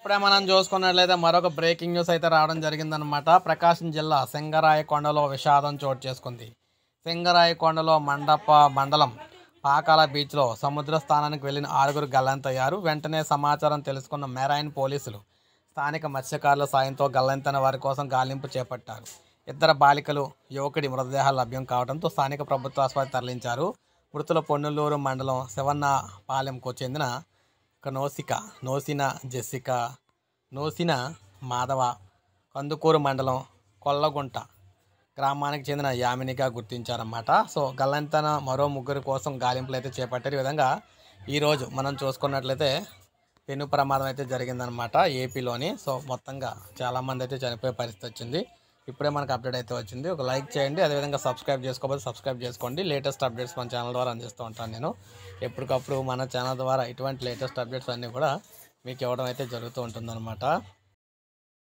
ఇప్పుడే మనం చూసుకున్నట్లయితే మరొక బ్రేకింగ్ న్యూస్ అయితే రావడం జరిగిందనమాట. ప్రకాశం జిల్లా సింగరాయకొండలో విషాదం చోటు చేసుకుంది. సింగరాయకొండలో మండలం పాకాల బీచ్లో సముద్ర స్థానానికి వెళ్లిన 6 గల్లంతయ్యారు. వెంటనే సమాచారం తెలుసుకున్న మెరైన్ పోలీసులు స్థానిక మత్స్యకారుల సాయంతో గల్లంతైన వారి కోసం గాలింపు చేపట్టారు. 2 బాలికలు, యువకుడి మృతదేహాలు లభ్యం కావడంతో స్థానిక ప్రభుత్వ ఆసుపత్రికి తరలించారు. మృతుల పొన్నలూరు మండలం శివన్నపాలెంకు చెందిన నోసిన మాధవ, కందుకూరు మండలం కొల్లగుంట గ్రామానికి చెందిన యామినిగా గుర్తించారన్నమాట. సో గల్లంతైన మరో 3 కోసం గాలింపులు అయితే చేపట్టారు. ఈ విధంగా ఈరోజు మనం చూసుకున్నట్లయితే పెను ప్రమాదం అయితే జరిగిందనమాట ఏపీలోని. సో మొత్తంగా చాలామంది అయితే చనిపోయే పరిస్థితి వచ్చింది. ఇప్పుడే మనకు అప్డేట్ అయితే వచ్చింది. ఒక లైక్ చేయండి, అదేవిధంగా సబ్స్క్రైబ్ చేసుకోకపోతే సబ్స్క్రైబ్ చేసుకోండి. లేటెస్ట్ అప్డేట్స్ మన ఛానల్ ద్వారా అందిస్తూ ఉంటాను నేను. ఎప్పటికప్పుడు మన ఛానల్ ద్వారా ఇటువంటి లేటెస్ట్ అప్డేట్స్ అన్నీ కూడా మీకు ఇవ్వడం అయితే జరుగుతూ ఉంటుందన్నమాట.